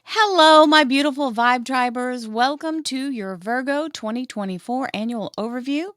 Hello, my beautiful Vibe Tribers. Welcome to your Virgo 2024 annual overview.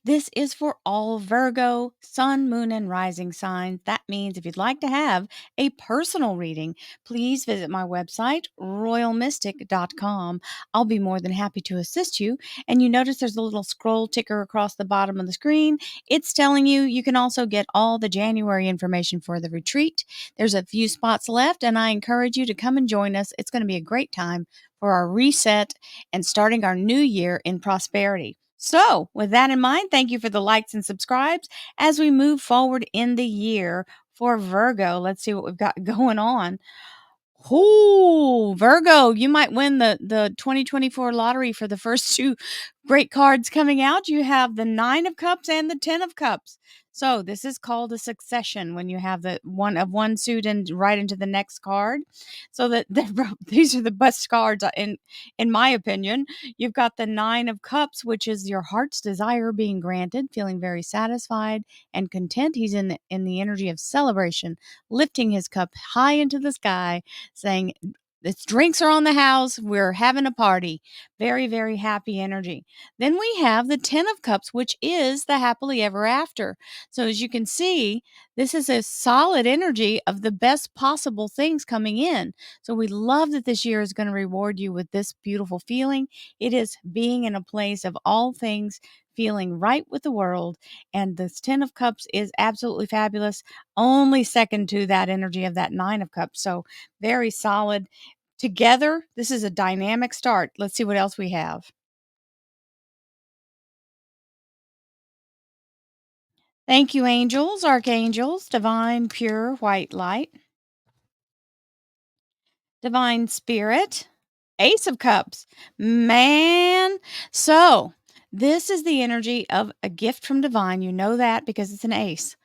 This is for all Virgo, Sun, Moon, and Rising signs. That means if you'd like to have a personal reading, please visit my website, royalmystic.com. I'll be more than happy to assist you. And you notice there's a little scroll ticker across the bottom of the screen. It's telling you you can also get all the January information for the retreat. There's a few spots left, and I encourage you to come and join us. It's going to be a great time for our reset and starting our new year in prosperity. So, with that in mind, thank you for the likes and subscribes as we move forward in the year for Virgo. Let's see what we've got going on. Oh, Virgo, you might win the 2024 lottery for the first two great cards coming out. You have the 9 of Cups and the 10 of Cups. So this is called a succession when you have the one suit and right into the next card. So that these are the best cards in my opinion. You've got the 9 of Cups, which is your heart's desire being granted, feeling very satisfied and content. He's in the energy of celebration, lifting his cup high into the sky, saying, the drinks are on the house. We're having a party. Very, very happy energy. Then we have the 10 of Cups, which is the happily ever after. So as you can see, this is a solid energy of the best possible things coming in. So we love that this year is going to reward you with this beautiful feeling. It is being in a place of all things feeling right with the world. And this 10 of Cups is absolutely fabulous. Only second to that energy of that 9 of Cups. So very solid. Together, this is a dynamic start. Let's see what else we have. Thank you, angels, archangels, divine, pure, white light, divine spirit, Ace of Cups. Man. So, this is the energy of a gift from divine. You know that because it's an ace.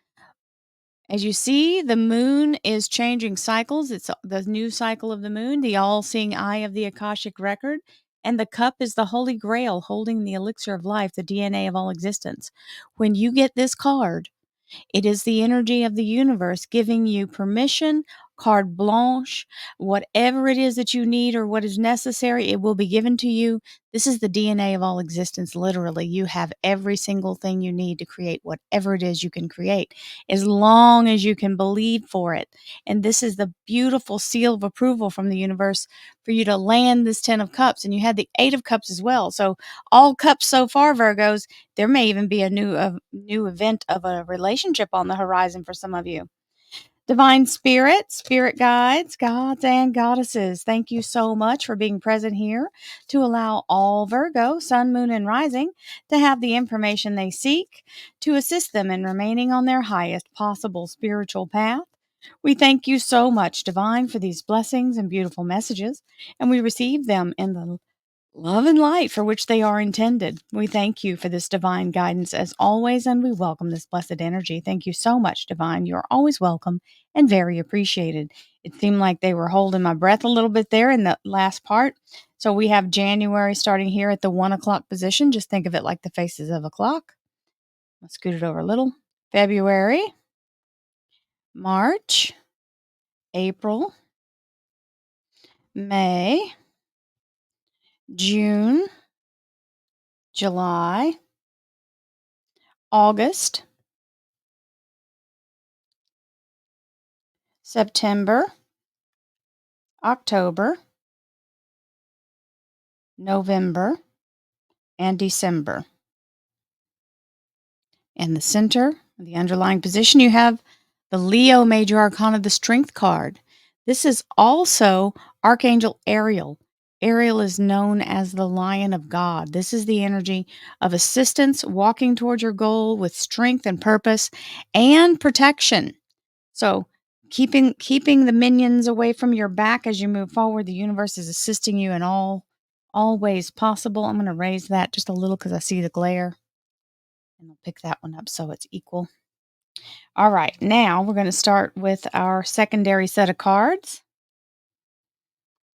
As you see, the moon is changing cycles. It's the new cycle of the moon, the all seeing eye of the Akashic record. And the cup is the holy grail holding the elixir of life, the DNA of all existence. When you get this card, it is the energy of the universe giving you permission, carte blanche, whatever it is that you need or what is necessary, it will be given to you. This is the DNA of all existence, literally. You have every single thing you need to create whatever it is you can create, as long as you can believe for it. And this is the beautiful seal of approval from the universe for you to land this 10 of Cups. And you had the 8 of Cups as well. So all cups so far, Virgos. There may even be a new event of a relationship on the horizon for some of you. Divine spirit, spirit guides, gods and goddesses, thank you so much for being present here to allow all Virgo, sun, moon, and rising to have the information they seek to assist them in remaining on their highest possible spiritual path. We thank you so much, Divine, for these blessings and beautiful messages, and we receive them in the love and light for which they are intended. We thank you for this divine guidance as always, and we welcome this blessed energy. Thank you so much, Divine. You're always welcome and very appreciated. It seemed like they were holding my breath a little bit there in the last part. So we have January starting here at the 1 o'clock position. Just think of it like the faces of a clock. Let's scoot it over a little. February, March, April, May, June, July, August, September, October, November, and December. In the center, the underlying position, you have the Leo Major Arcana, the Strength card. This is also Archangel Ariel. Ariel is known as the Lion of God. This is the energy of assistance, walking towards your goal with strength and purpose and protection. So keeping the minions away from your back as you move forward. The universe is assisting you in all ways possible. I'm going to raise that just a little because I see the glare. And I'll pick that one up so it's equal. All right, now we're going to start with our secondary set of cards.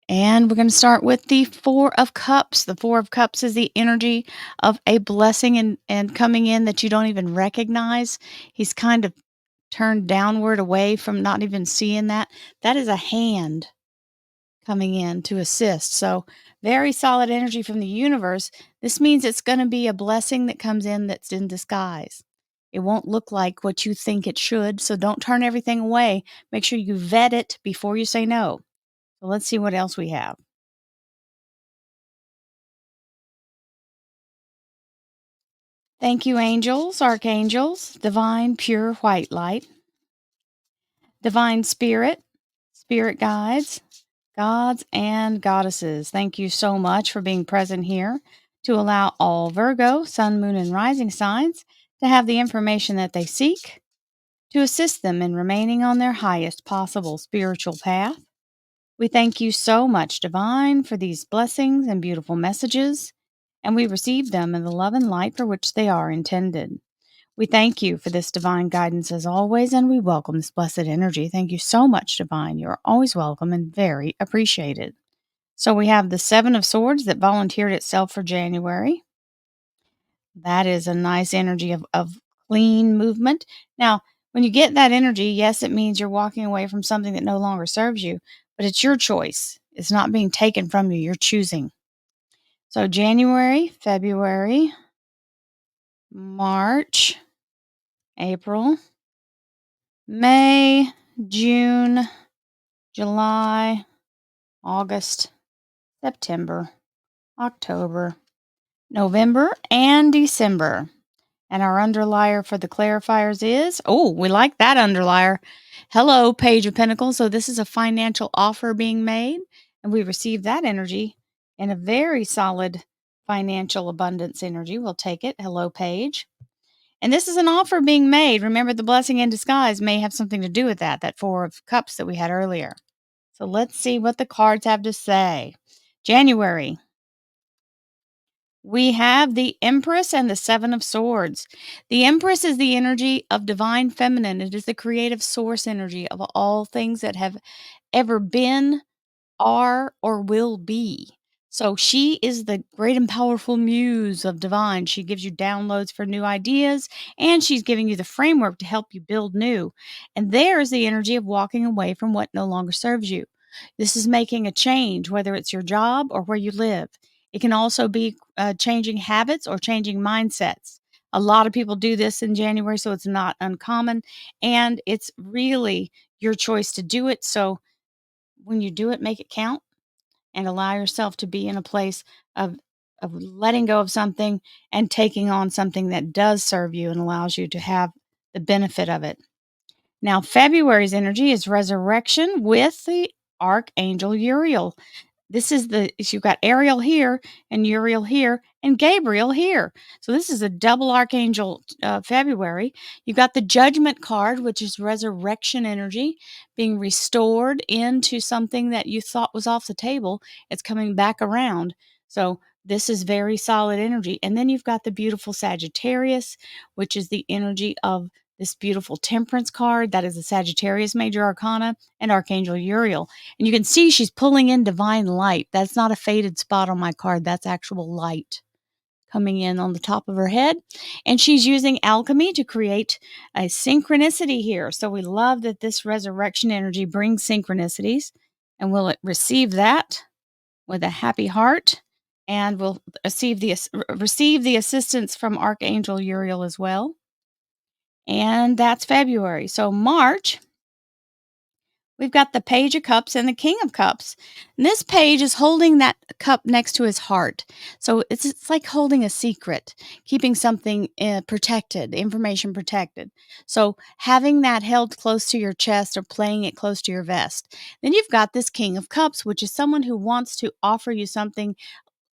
And we're going to start with the 4 of Cups. The 4 of Cups is the energy of a blessing and coming in that you don't even recognize. He's kind of turned downward away from not even seeing that. That is a hand coming in to assist. So, very solid energy from the universe. This means it's going to be a blessing that comes in that's in disguise. It won't look like what you think it should. So, don't turn everything away. Make sure you vet it before you say no. So, let's see what else we have. Thank you, angels, archangels, divine, pure white light, divine spirit, spirit guides, gods, and goddesses. Thank you so much for being present here to allow all Virgo, sun, moon, and rising signs to have the information that they seek to assist them in remaining on their highest possible spiritual path. We thank you so much, Divine, for these blessings and beautiful messages, and we receive them in the love and light for which they are intended. We thank you for this divine guidance as always, and we welcome this blessed energy. Thank you so much, Divine. You're always welcome and very appreciated. So we have the Seven of Swords that volunteered itself for January. That is a nice energy of clean movement. Now, when you get that energy, yes, it means you're walking away from something that no longer serves you, but it's your choice. It's not being taken from you. You're choosing. So January, February, March, April, May, June, July, August, September, October, November, and December. And our underlier for the clarifiers is, oh, we like that underlier. Hello, Page of Pentacles. So this is a financial offer being made, and we receive that energy in a very solid financial abundance energy. We'll take it. Hello, Page. And this is an offer being made. Remember, the blessing in disguise may have something to do with that Four of Cups that we had earlier. So let's see what the cards have to say. January. We have the Empress and the Seven of Swords. The Empress is the energy of divine feminine. It is the creative source energy of all things that have ever been, are, or will be. So she is the great and powerful muse of divine. She gives you downloads for new ideas, and she's giving you the framework to help you build new. And there is the energy of walking away from what no longer serves you. This is making a change, whether it's your job or where you live. It can also be changing habits or changing mindsets. A lot of people do this in January, so it's not uncommon. And it's really your choice to do it. So when you do it, make it count and allow yourself to be in a place of letting go of something and taking on something that does serve you and allows you to have the benefit of it. Now, February's energy is resurrection with the Archangel Uriel. This is you've got Ariel here and Uriel here and Gabriel here. So this is a double archangel February. You've got the Judgment card, which is resurrection energy, being restored into something that you thought was off the table. It's coming back around. So this is very solid energy. And then you've got the beautiful Sagittarius, which is the energy of this beautiful Temperance card. That is the Sagittarius Major Arcana and Archangel Uriel. And you can see she's pulling in divine light. That's not a faded spot on my card. That's actual light coming in on the top of her head. And she's using alchemy to create a synchronicity here. So we love that this resurrection energy brings synchronicities. And we'll receive that with a happy heart. And we'll receive the assistance from Archangel Uriel as well. And that's February. So March, we've got the Page of Cups and the King of Cups. And this page is holding that cup next to his heart. So it's like holding a secret, keeping something protected, information protected. So having that held close to your chest or playing it close to your vest. Then you've got this King of Cups, which is someone who wants to offer you something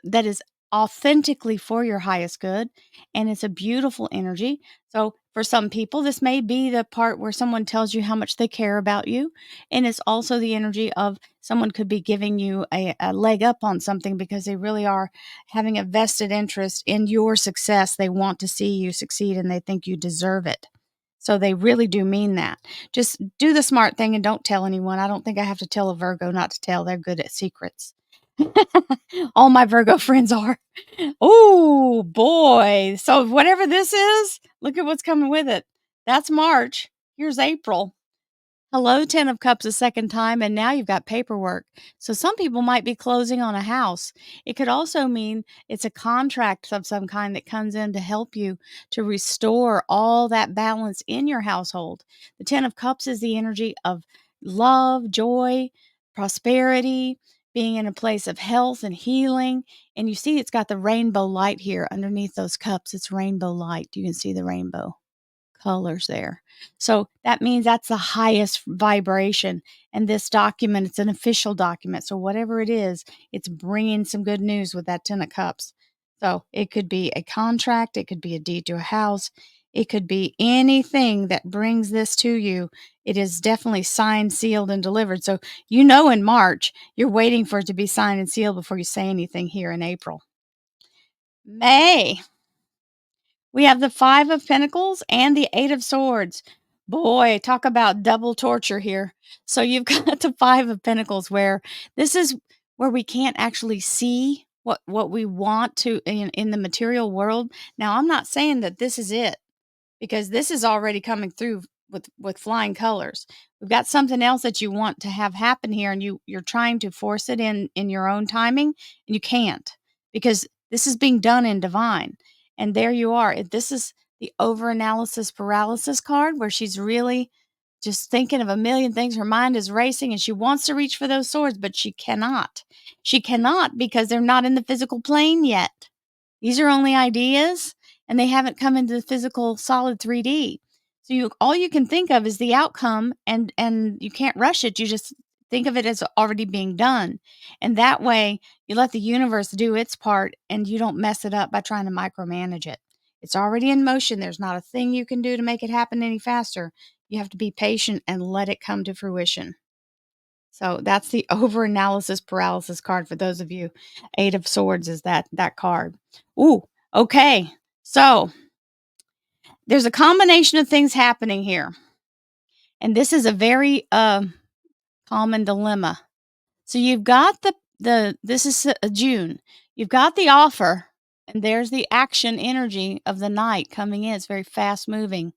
that is authentically for your highest good, and it's a beautiful energy. So for some people, this may be the part where someone tells you how much they care about you, and it's also the energy of someone could be giving you a leg up on something because they really are having a vested interest in your success. They want to see you succeed, and they think you deserve it. So they really do mean that. Just do the smart thing and don't tell anyone. I don't think I have to tell a Virgo not to tell. They're good at secrets. All my Virgo friends are. Oh boy. So whatever this is, look at what's coming with it. That's March. Here's April. Hello, 10 of Cups a second time, and now you've got paperwork. So some people might be closing on a house. It could also mean it's a contract of some kind that comes in to help you to restore all that balance in your household. The 10 of Cups is the energy of love, joy, prosperity, being in a place of health and healing. And you see, it's got the rainbow light here underneath those cups. It's rainbow light. You can see the rainbow colors there. So that means that's the highest vibration. And this document, it's an official document. So whatever it is, it's bringing some good news with that 10 of cups. So it could be a contract, it could be a deed to a house, it could be anything that brings this to you. It is definitely signed, sealed, and delivered. So you know in March, you're waiting for it to be signed and sealed before you say anything here in April. May. We have the 5 of Pentacles and the 8 of Swords. Boy, talk about double torture here. So you've got the 5 of Pentacles where this is where we can't actually see what we want to in the material world. Now, I'm not saying that this is it because this is already coming through with flying colors. We've got something else that you want to have happen here and you're trying to force it in your own timing and you can't because this is being done in divine. And there you are. This is the overanalysis paralysis card where she's really just thinking of a million things. Her mind is racing and she wants to reach for those swords, but she cannot. She cannot because they're not in the physical plane yet. These are only ideas and they haven't come into the physical solid 3D. So all you can think of is the outcome and you can't rush it. You just think of it as already being done. And that way you let the universe do its part and you don't mess it up by trying to micromanage it. It's already in motion. There's not a thing you can do to make it happen any faster. You have to be patient and let it come to fruition. So that's the overanalysis paralysis card for those of you. 8 of Swords is that card. Ooh, okay. So there's a combination of things happening here. And this is a very common dilemma. So you've got this is June. You've got the offer and there's the action energy of the night coming in. It's very fast moving.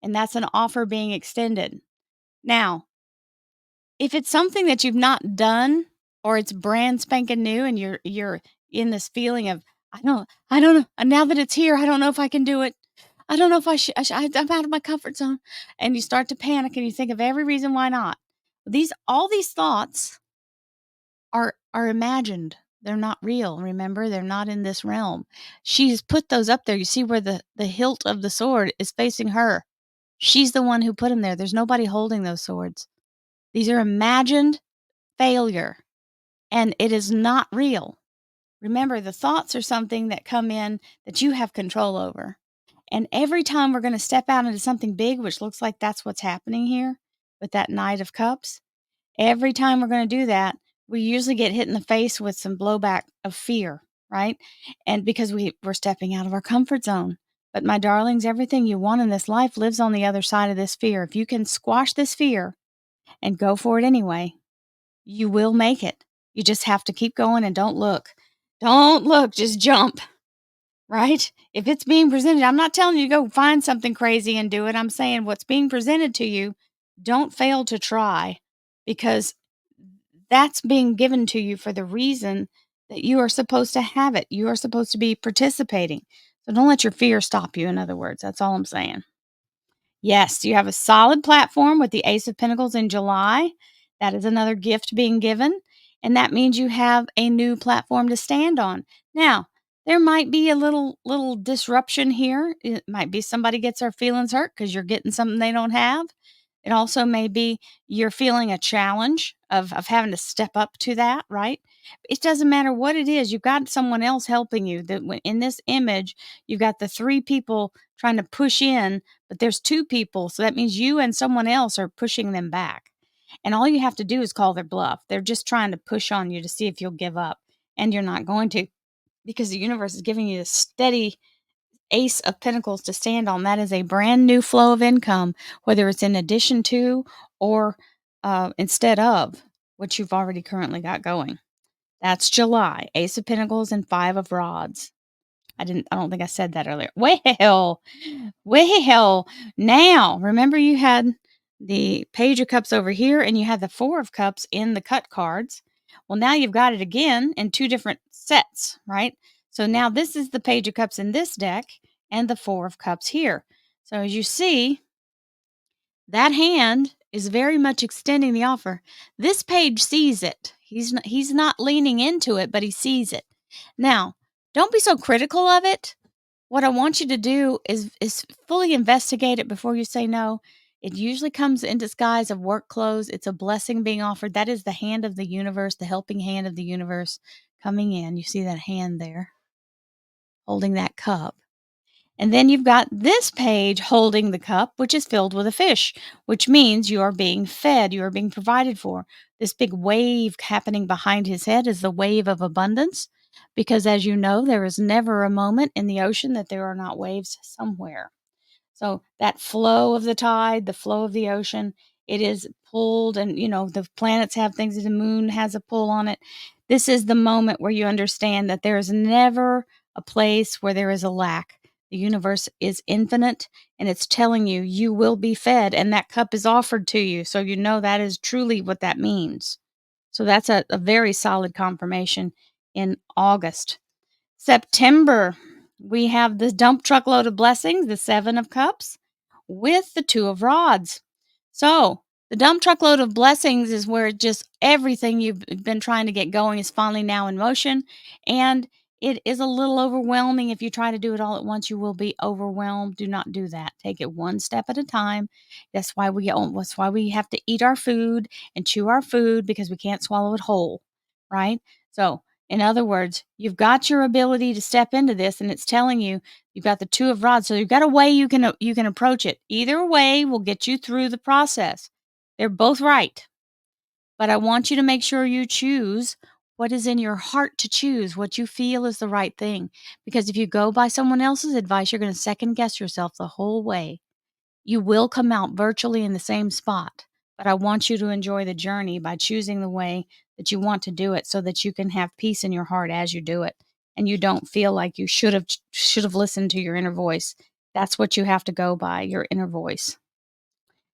And that's an offer being extended. Now, if it's something that you've not done or it's brand spanking new and you're in this feeling of I don't know, and now that it's here, I don't know if I can do it. I don't know if I'm out of my comfort zone. And you start to panic and you think of every reason why not. All these thoughts are imagined. They're not real. Remember, they're not in this realm. She's put those up there. You see where the hilt of the sword is facing her. She's the one who put them there. There's nobody holding those swords. These are imagined failure, and it is not real. Remember, the thoughts are something that come in that you have control over. And every time we're going to step out into something big, which looks like that's what's happening here with that Knight of Cups, every time we're going to do that, we usually get hit in the face with some blowback of fear, right? And because we're stepping out of our comfort zone. But my darlings, everything you want in this life lives on the other side of this fear. If you can squash this fear and go for it anyway, you will make it. You just have to keep going and don't look. Don't look, just jump, right? If it's being presented, I'm not telling you to go find something crazy and do it. I'm saying what's being presented to you, don't fail to try because that's being given to you for the reason that you are supposed to have it. You are supposed to be participating. So don't let your fear stop you, in other words. That's all I'm saying. Yes, you have a solid platform with the Ace of Pentacles in July. That is another gift being given. And that means you have a new platform to stand on. Now, there might be a little disruption here. It might be somebody gets their feelings hurt because you're getting something they don't have. It also may be you're feeling a challenge of having to step up to that, right? It doesn't matter what it is. You've got someone else helping you. In this image, you've got the 3 people trying to push in, but there's 2 people. So that means you and someone else are pushing them back. And all you have to do is call their bluff. They're just trying to push on you to see if you'll give up. And you're not going to because the universe is giving you a steady Ace of Pentacles to stand on. That is a brand new flow of income, whether it's in addition to or instead of what you've already currently got going. That's July. Ace of Pentacles and 5 of Rods. I don't think I said that earlier. Well, now, remember you had the Page of Cups over here, and you have the Four of Cups in the cut cards. Well, now you've got it again in two different sets, right? So now this is the Page of Cups in this deck and the Four of Cups here. So as you see, that hand is very much extending the offer. This page sees it. He's not leaning into it, but he sees it. Now, don't be so critical of it. What I want you to do is fully investigate it before you say no. It usually comes in disguise of work clothes. It's a blessing being offered. That is the hand of the universe, the helping hand of the universe coming in. You see that hand there holding that cup. And then you've got this page holding the cup, which is filled with a fish, which means you are being fed, you are being provided for. This big wave happening behind his head is the wave of abundance, because as you know, there is never a moment in the ocean that there are not waves somewhere. So that flow of the tide, the flow of the ocean, it is pulled, and the planets have things, the moon has a pull on it. This is the moment where you understand that there is never a place where there is a lack. The universe is infinite, and it's telling you you will be fed, and that cup is offered to you. So you know that is truly what that means. So that's a very solid confirmation in August. September, we have the dump truckload of blessings, the Seven of Cups, with the Two of Rods. So, the dump truckload of blessings is where just everything you've been trying to get going is finally now in motion. And it is a little overwhelming. If you try to do it all at once, you will be overwhelmed. Do not do that. Take it one step at a time. That's why we have to eat our food and chew our food, because we can't swallow it whole, right? So, in other words, you've got your ability to step into this, and it's telling you you've got the Two of Rods. So you've got a way you can approach it. Either way will get you through the process. They're both right. But I want you to make sure you choose what is in your heart to choose, what you feel is the right thing. Because if you go by someone else's advice, you're going to second guess yourself the whole way. You will come out virtually in the same spot, but I want you to enjoy the journey by choosing the way that you want to do it, so that you can have peace in your heart as you do it, and you don't feel like you should have listened to your inner voice. That's what you have to go by, your inner voice.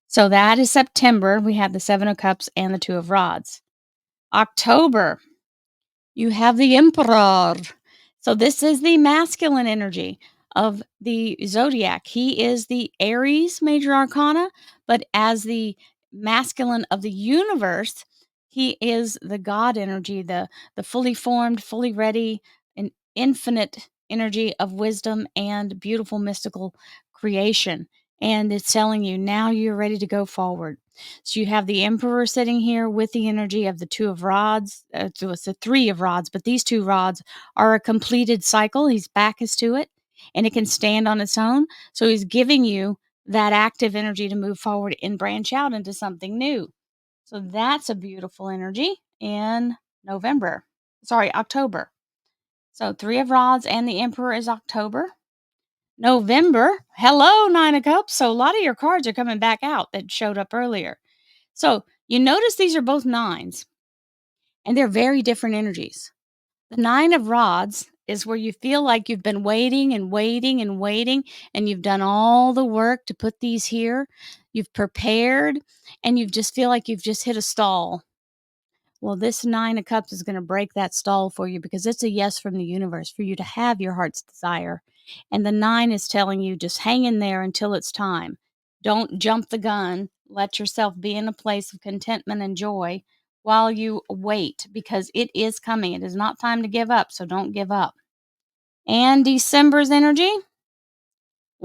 So that is September. We have the Seven of Cups and the Two of Rods. October, you have the Emperor. So this is the masculine energy of the zodiac. He is the Aries major arcana, but as the masculine of the universe, he is the God energy, the fully formed, fully ready, and infinite energy of wisdom and beautiful mystical creation. And it's telling you now you're ready to go forward. So you have the Emperor sitting here with the energy of the Two of Rods. So it's the Three of Rods, but these two rods are a completed cycle. His back is to it, and it can stand on its own. So he's giving you that active energy to move forward and branch out into something new. So that's a beautiful energy in November. Sorry, October. So Three of Rods and the Emperor is October. November, hello, Nine of Cups. So a lot of your cards are coming back out that showed up earlier. So you notice these are both nines, and they're very different energies. The Nine of Rods is where you feel like you've been waiting and waiting and waiting, and you've done all the work to put these here. You've prepared, and you just feel like you've just hit a stall. Well, this Nine of Cups is going to break that stall for you, because it's a yes from the universe for you to have your heart's desire. And the nine is telling you just hang in there until it's time. Don't jump the gun. Let yourself be in a place of contentment and joy while you wait, because it is coming. It is not time to give up, so don't give up. And December's energy.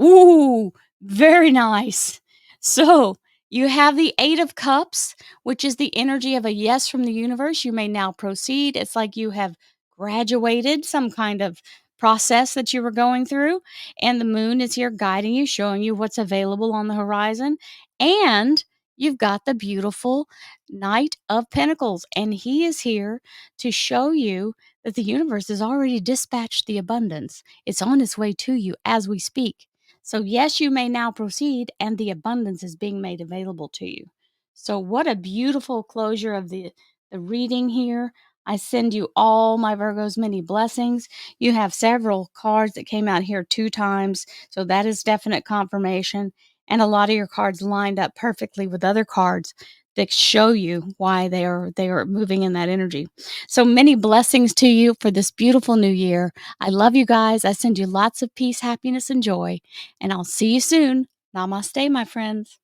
Ooh, very nice. So you have the Eight of Cups, which is the energy of a yes from the universe. You may now proceed. It's like you have graduated some kind of process that you were going through. And the moon is here guiding you, showing you what's available on the horizon. And you've got the beautiful Knight of Pentacles. And he is here to show you that the universe has already dispatched the abundance. It's on its way to you as we speak. So, yes, you may now proceed, and the abundance is being made available to you. So, what a beautiful closure of the reading here. I send you all my Virgos many blessings. You have several cards that came out here 2 times, so that is definite confirmation. and a lot of your cards lined up perfectly with other cards that show you why they are moving in that energy. So many blessings to you for this beautiful new year. I love you guys. I send you lots of peace, happiness, and joy, and I'll see you soon. Namaste, my friends.